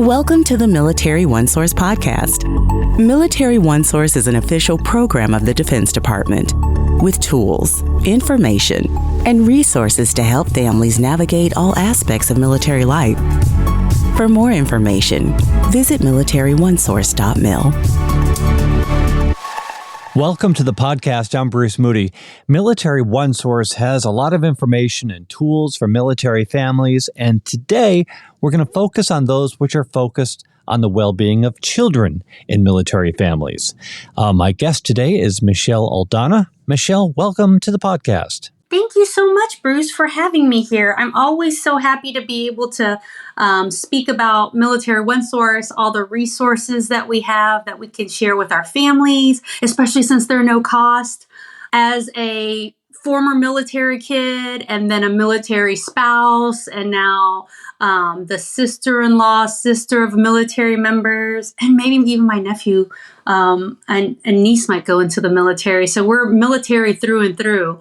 Welcome to the Military OneSource Podcast. Military OneSource is an official program of the Defense Department with tools, information, and resources to help families navigate all aspects of military life. For more information, visit MilitaryOneSource.mil. Welcome to the podcast. I'm Bruce Moody. Military OneSource has a lot of information and tools for military families, and today we're going to focus on those which are focused on the well-being of children in military families. My guest today is Michelle Aldana. Michelle, welcome to the podcast. Thank you so much, Bruce, for having me here. I'm always so happy to be able to speak about Military OneSource, all the resources that we have that we can share with our families, especially since they're no cost. As a former military kid and then a military spouse, and now the sister of military members, and maybe even my nephew and niece might go into the military. So we're military through and through.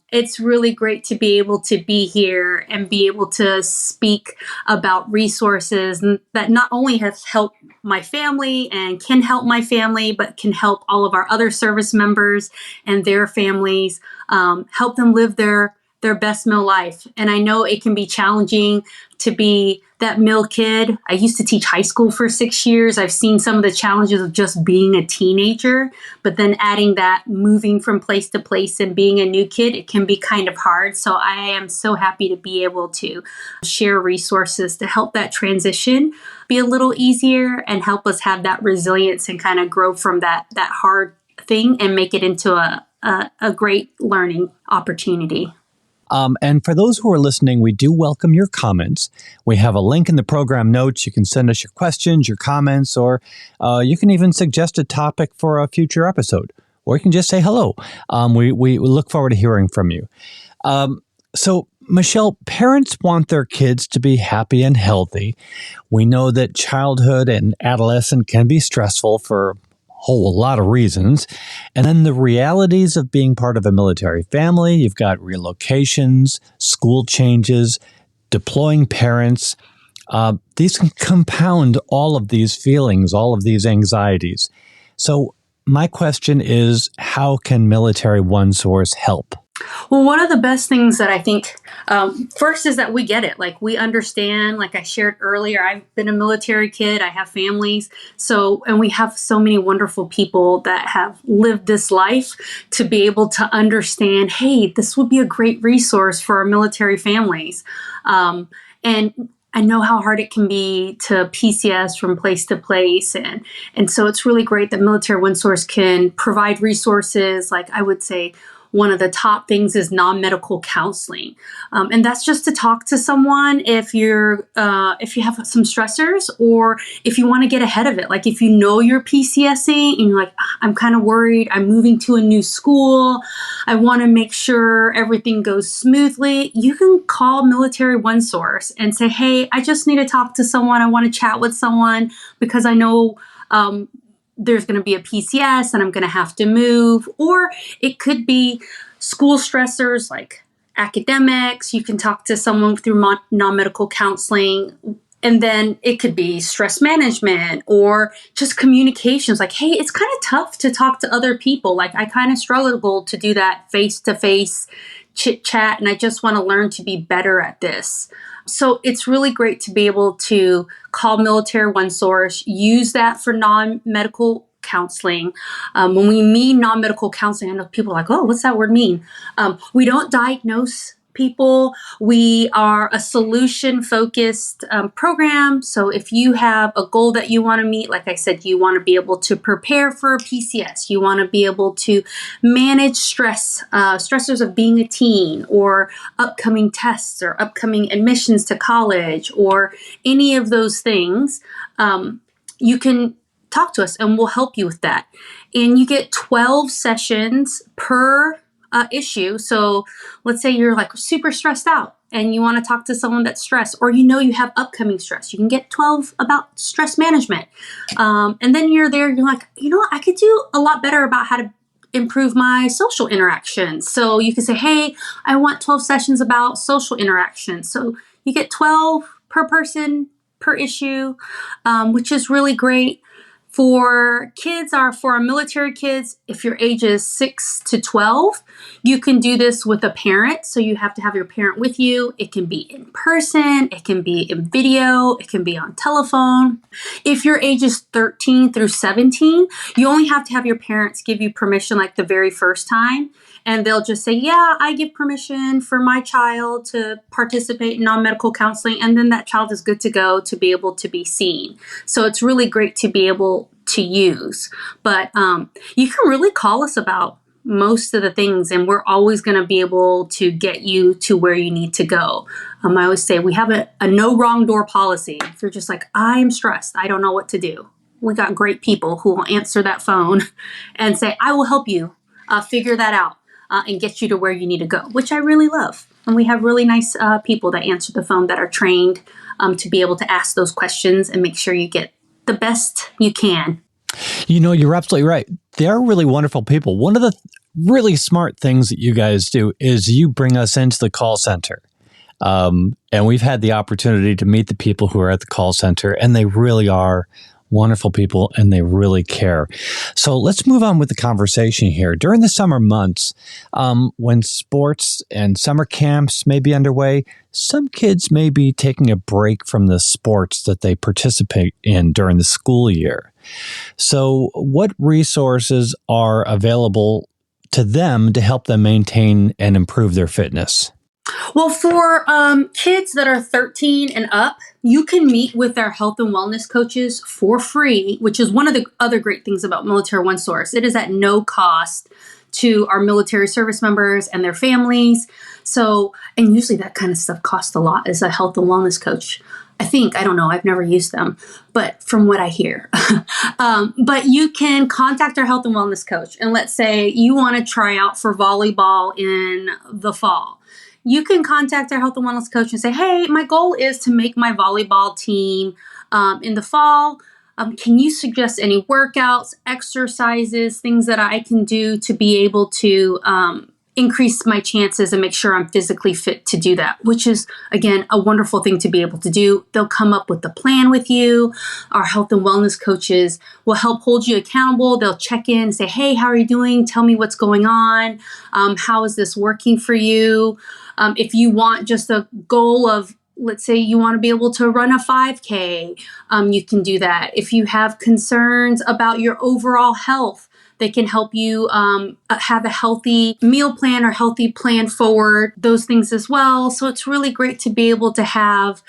It's really great to be able to be here and be able to speak about resources that not only have helped my family and can help my family, but can help all of our other service members and their families, help them live their best MIL life. And I know it can be challenging to be that MIL kid. I used to teach high school for 6 years. I've seen some of the challenges of just being a teenager, but then adding that moving from place to place and being a new kid, it can be kind of hard. So I am so happy to be able to share resources to help that transition be a little easier and help us have that resilience and kind of grow from that hard thing and make it into a great learning opportunity. And for those who are listening, we do welcome your comments. We have a link in the program notes. You can send us your questions, your comments, or you can even suggest a topic for a future episode, or you can just say hello. We look forward to hearing from you. So, Michelle, parents want their kids to be happy and healthy. We know that childhood and adolescence can be stressful for whole lot of reasons. And then the realities of being part of a military family. You've got relocations, school changes, deploying parents. These can compound all of these feelings, all of these anxieties. So my question is, how can Military OneSource help? Well, one of the best things that I think, first is that we get it. Like, we understand, like I shared earlier, I've been a military kid. I have families. And we have so many wonderful people that have lived this life to be able to understand, hey, this would be a great resource for our military families. And I know how hard it can be to PCS from place to place. And so it's really great that Military OneSource can provide resources. Like, I would say, one of the top things is non-medical counseling. And that's just to talk to someone if you have some stressors, or if you want to get ahead of it. Like, if you know you're PCSing and you're like, I'm kind of worried, I'm moving to a new school, I want to make sure everything goes smoothly, you can call Military OneSource and say, hey, I just need to talk to someone. I want to chat with someone because I know there's going to be a PCS and I'm going to have to move. Or it could be school stressors like academics. You can talk to someone through non-medical counseling. And then it could be stress management or just communications. Like, hey, it's kind of tough to talk to other people. Like, I kind of struggled to do that face-to-face chit chat, and I just want to learn to be better at this. So it's really great to be able to call Military OneSource, use that for non-medical counseling. When we mean non-medical counseling, I know people are like, oh, what's that word mean? We don't diagnose people. We are a solution-focused program. So if you have a goal that you want to meet, like I said, you want to be able to prepare for a PCS. You want to be able to manage stressors of being a teen, or upcoming tests, or upcoming admissions to college, or any of those things. You can talk to us and we'll help you with that. And you get 12 sessions per issue. So let's say you're like super stressed out and you want to talk to someone that's stressed, or you know you have upcoming stress. You can get 12 about stress management. And then you're like, you know what? I could do a lot better about how to improve my social interactions. So you can say, hey, I want 12 sessions about social interactions. So you get 12 per person per issue, which is really great. For our military kids, if your age is 6 to 12, you can do this with a parent. So you have to have your parent with you. It can be in person, it can be in video, it can be on telephone. If your age is 13 through 17, you only have to have your parents give you permission like the very first time. And they'll just say, yeah, I give permission for my child to participate in non-medical counseling. And then that child is good to go to be able to be seen. So it's really great to be able to use. But you can really call us about most of the things, and we're always going to be able to get you to where you need to go. I always say we have a no wrong door policy. If you're just like, I'm stressed, I don't know what to do, we got great people who will answer that phone and say, I will help you figure that out. And get you to where you need to go, which I really love. And we have really nice people that answer the phone that are trained to be able to ask those questions and make sure you get the best you can. You know, you're absolutely right. They're really wonderful people. One of the really smart things that you guys do is you bring us into the call center. And we've had the opportunity to meet the people who are at the call center, and they really are wonderful people, and they really care. So let's move on with the conversation here. During the summer months, when sports and summer camps may be underway, some kids may be taking a break from the sports that they participate in during the school year. So what resources are available to them to help them maintain and improve their fitness? Well, for kids that are 13 and up, you can meet with our health and wellness coaches for free, which is one of the other great things about Military OneSource. It is at no cost to our military service members and their families. So, and usually that kind of stuff costs a lot as a health and wellness coach. I don't know, I've never used them, but from what I hear. But you can contact our health and wellness coach. And let's say you want to try out for volleyball in the fall. You can contact our health and wellness coach and say, hey, my goal is to make my volleyball team in the fall. Can you suggest any workouts, exercises, things that I can do to be able to increase my chances and make sure I'm physically fit to do that, which is, again, a wonderful thing to be able to do. They'll come up with a plan with you. Our health and wellness coaches will help hold you accountable. They'll check in and say, hey, how are you doing? Tell me what's going on. How is this working for you? If you want just a goal of, let's say you want to be able to run a 5K, you can do that. If you have concerns about your overall health, they can help you have a healthy meal plan or healthy plan forward, those things as well. So it's really great to be able to have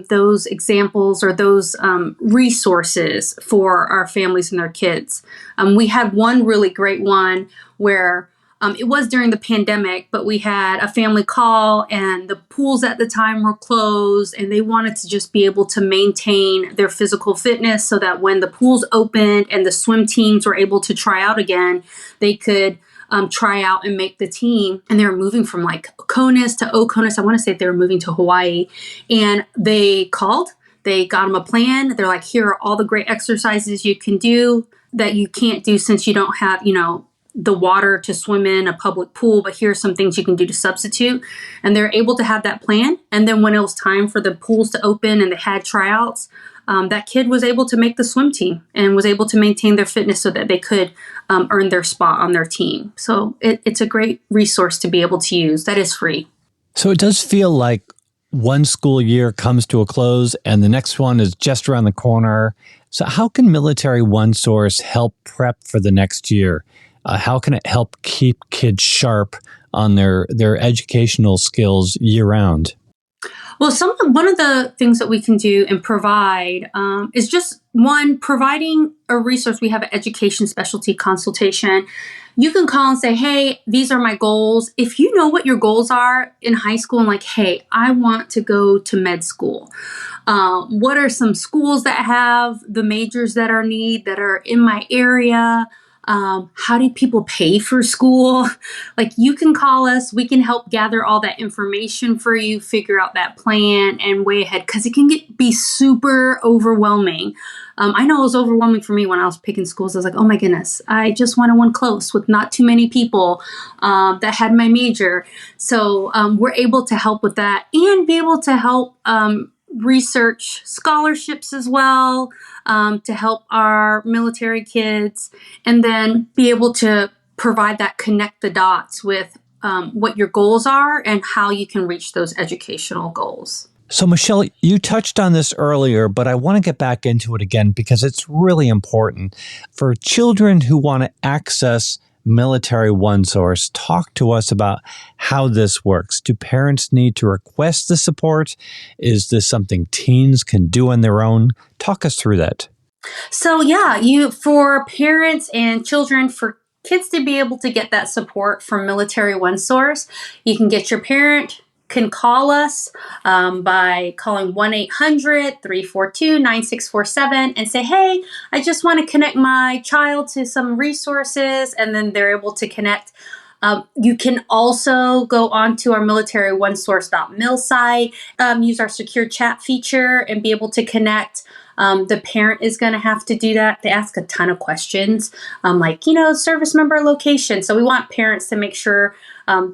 those examples or those resources for our families and their kids. We had one really great one where it was during the pandemic, but we had a family call and the pools at the time were closed, and they wanted to just be able to maintain their physical fitness so that when the pools opened and the swim teams were able to try out again, they could try out and make the team. And they were moving from like Oconus to Oconus. I want to say they were moving to Hawaii, and they called. They got them a plan. They're like, here are all the great exercises you can do that you can't do since you don't have, the water to swim in a public pool, but here's some things you can do to substitute. And they're able to have that plan. And then when it was time for the pools to open and they had tryouts, that kid was able to make the swim team and was able to maintain their fitness so that they could earn their spot on their team. So it's a great resource to be able to use. That is free. So it does feel like one school year comes to a close and the next one is just around the corner. So how can Military OneSource help prep for the next year? How can it help keep kids sharp on their educational skills year-round? Well, one of the things that we can do and provide is just, one, providing a resource. We have an education specialty consultation. You can call and say, hey, these are my goals. If you know what your goals are in high school and like, hey, I want to go to med school. What are some schools that have the majors that are in my area? How do people pay for school? Like, you can call us. We can help gather all that information for you, figure out that plan and way ahead, because it can be super overwhelming. I know it was overwhelming for me when I was picking schools. I was like, oh my goodness, I just wanted one close with not too many people that had my major. So we're able to help with that and be able to help research scholarships as well to help our military kids, and then be able to provide that connect the dots with what your goals are and how you can reach those educational goals. So, Michelle, you touched on this earlier, but I want to get back into it again because it's really important. For children who want to access Military OneSource, talk to us about how this works. Do parents need to request the support? Is this something teens can do on their own? Talk us through that. So, for parents and children, for kids to be able to get that support from Military OneSource, you can get your parent can call us by calling 1-800-342-9647 and say, hey, I just want to connect my child to some resources, and then they're able to connect. You can also go onto our MilitaryOneSource.mil site, use our secure chat feature, and be able to connect. The parent is going to have to do that. They ask a ton of questions, service member location. So we want parents to make sure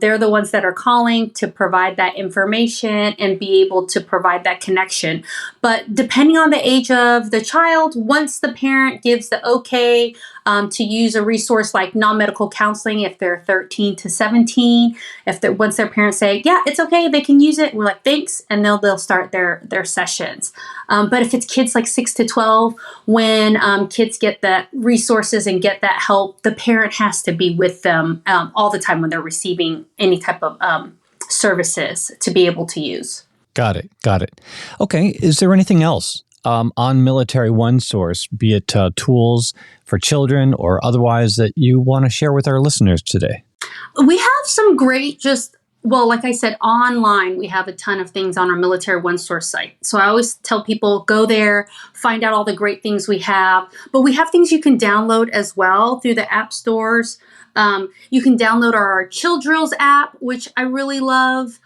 they're the ones that are calling to provide that information and be able to provide that connection. But depending on the age of the child, once the parent gives the okay to use a resource like non-medical counseling, if they're 13 to 17, once their parents say, yeah, it's okay, they can use it, we're like, thanks, and they'll start their sessions. But if it's kids like 6 to 12, when kids get the resources and get that help, the parent has to be with them all the time when they're receiving any type of services to be able to use. Got it. Okay. Is there anything else on Military OneSource, be it tools for children or otherwise, that you want to share with our listeners today? We have some great like I said, online, we have a ton of things on our Military OneSource site. So I always tell people, go there, find out all the great things we have. But we have things you can download as well through the app stores. You can download our Childrills app, which I really love.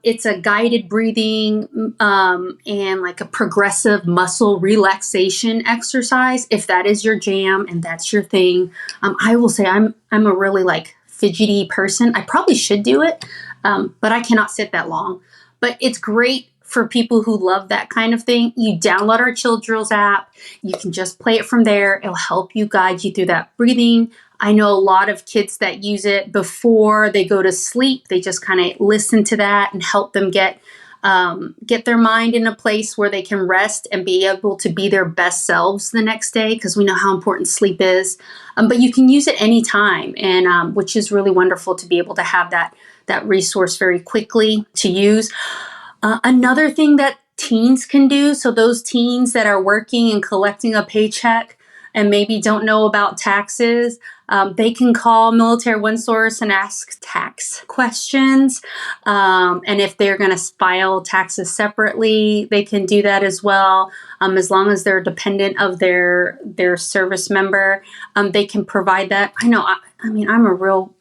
It's a guided breathing and like a progressive muscle relaxation exercise. If that is your jam and that's your thing, I will say I'm a really fidgety person. I probably should do it, but I cannot sit that long. But it's great for people who love that kind of thing. You download our Childrills app. You can just play it from there. It'll help you guide you through that breathing. I know a lot of kids that use it before they go to sleep. They just kind of listen to that and help them get their mind in a place where they can rest and be able to be their best selves the next day, because we know how important sleep is. But you can use it anytime, and which is really wonderful to be able to have that resource very quickly to use. Another thing that teens can do, so those teens that are working and collecting a paycheck and maybe don't know about taxes, they can call Military OneSource and ask tax questions. And if they're going to file taxes separately, they can do that as well. As long as they're dependent of their service member, they can provide that. I know, I'm a real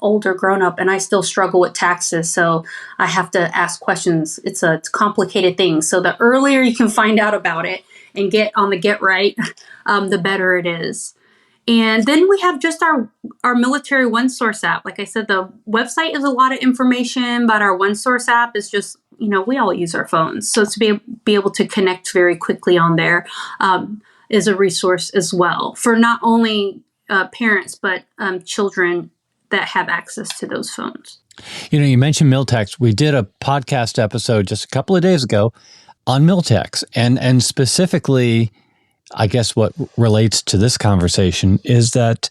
older grown-up, and I still struggle with taxes, so I have to ask questions. It's a complicated thing. So the earlier you can find out about it and get on the get right, the better it is. And then we have just our Military OneSource app. Like I said, the website is a lot of information, but our OneSource app is just, we all use our phones. So to be able to connect very quickly on there is a resource as well for not only parents, but children that have access to those phones. You mentioned Miltex. We did a podcast episode just a couple of days ago on Miltex, and specifically, I guess what relates to this conversation is that,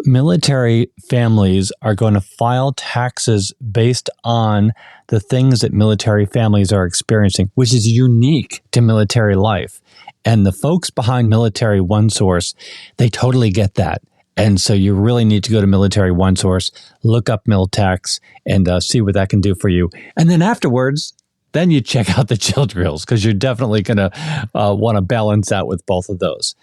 military families are going to file taxes based on the things that military families are experiencing, which is unique to military life. And the folks behind Military OneSource, they totally get that. And so you really need to go to Military OneSource, look up Miltex, and see what that can do for you. And then afterwards, then you check out the Childrills, because you're definitely going to want to balance out with both of those.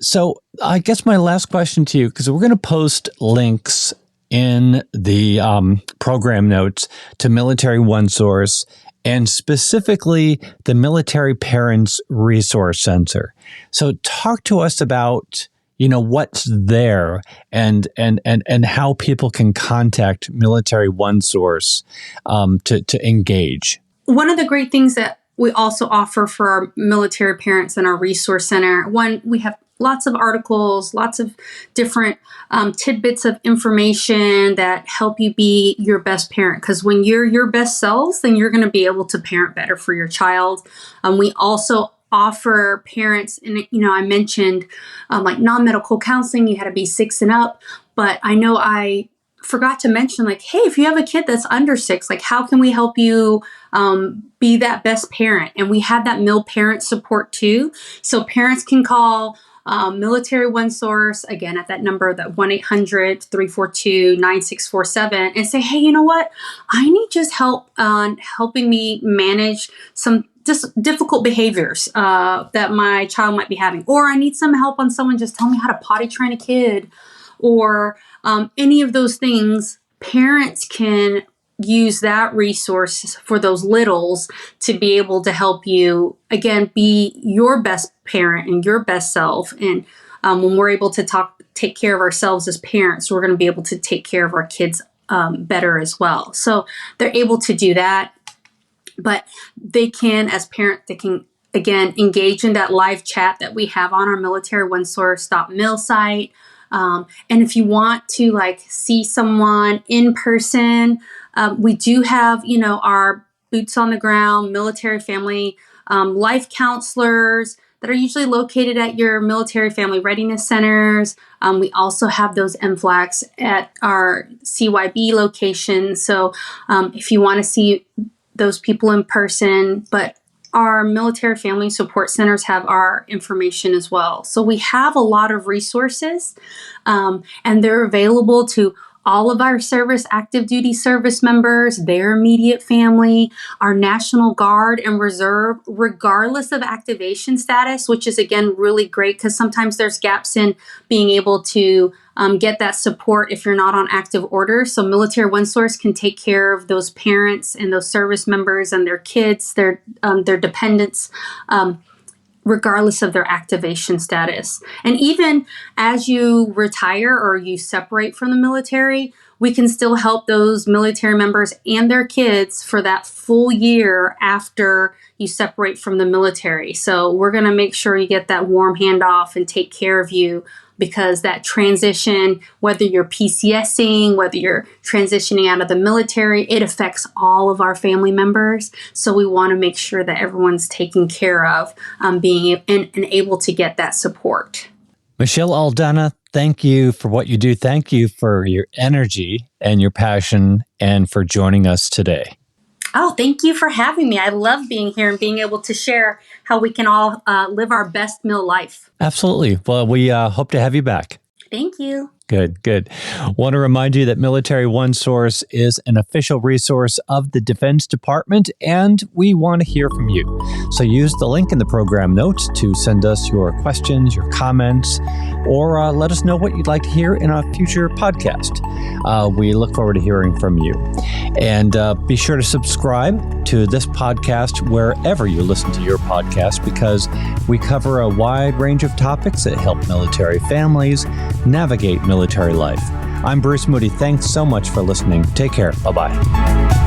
So I guess my last question to you, because we're going to post links in the program notes to Military OneSource and specifically the Military Parents Resource Center. So talk to us about what's there and how people can contact Military OneSource to engage. one of the great things that we also offer for our military parents in our resource center, we have lots of articles, lots of different tidbits of information that help you be your best parent. Because when you're your best selves, then you're going to be able to parent better for your child. We also offer parents, and I mentioned like non-medical counseling, you had to be 6 and up, but I know I forgot to mention, like, hey, if you have a kid that's under 6, like, how can we help you be that best parent? And we have that MIL parent support too. So parents can call Military OneSource, again, at that number, that 1-800-342-9647, and say, hey, you know what? I need just help on helping me manage some difficult behaviors that my child might be having. Or I need some help on someone just tell me how to potty train a kid, or any of those things. Parents can use that resource for those littles to be able to help you, again, be your best parent and your best self. And when we're able to take care of ourselves as parents, we're going to be able to take care of our kids better as well. So they're able to do that. But they can, as parents, they can, again, engage in that live chat that we have on our MilitaryOneSource.mil site. And if you want to see someone in person, we do have, our boots on the ground military family life counselors that are usually located at your military family readiness centers. We also have those MFLACs at our CYB location. So if you want to see those people in person, but our military family support centers have our information as well. So we have a lot of resources, and they're available to all of our active duty service members, their immediate family, our National Guard and Reserve, regardless of activation status, which is, again, really great because sometimes there's gaps in being able to get that support if you're not on active order. So Military OneSource can take care of those parents and those service members and their kids, their dependents, regardless of their activation status. And even as you retire or you separate from the military, we can still help those military members and their kids for that full year after you separate from the military. So we're going to make sure you get that warm handoff and take care of you, because that transition, whether you're PCSing, whether you're transitioning out of the military, it affects all of our family members. So we want to make sure that everyone's taken care of, being and able to get that support. Michelle Aldana, thank you for what you do. Thank you for your energy and your passion, and for joining us today. Oh, thank you for having me. I love being here and being able to share how we can all live our best MIL life. Absolutely. Well, we hope to have you back. Thank you. Good. Want to remind you that Military OneSource is an official resource of the Defense Department, and we want to hear from you. So use the link in the program notes to send us your questions, your comments, or let us know what you'd like to hear in a future podcast. We look forward to hearing from you. And be sure to subscribe to this podcast wherever you listen to your podcast, because we cover a wide range of topics that help military families navigate military life. I'm Bruce Moody. Thanks so much for listening. Take care. Bye-bye.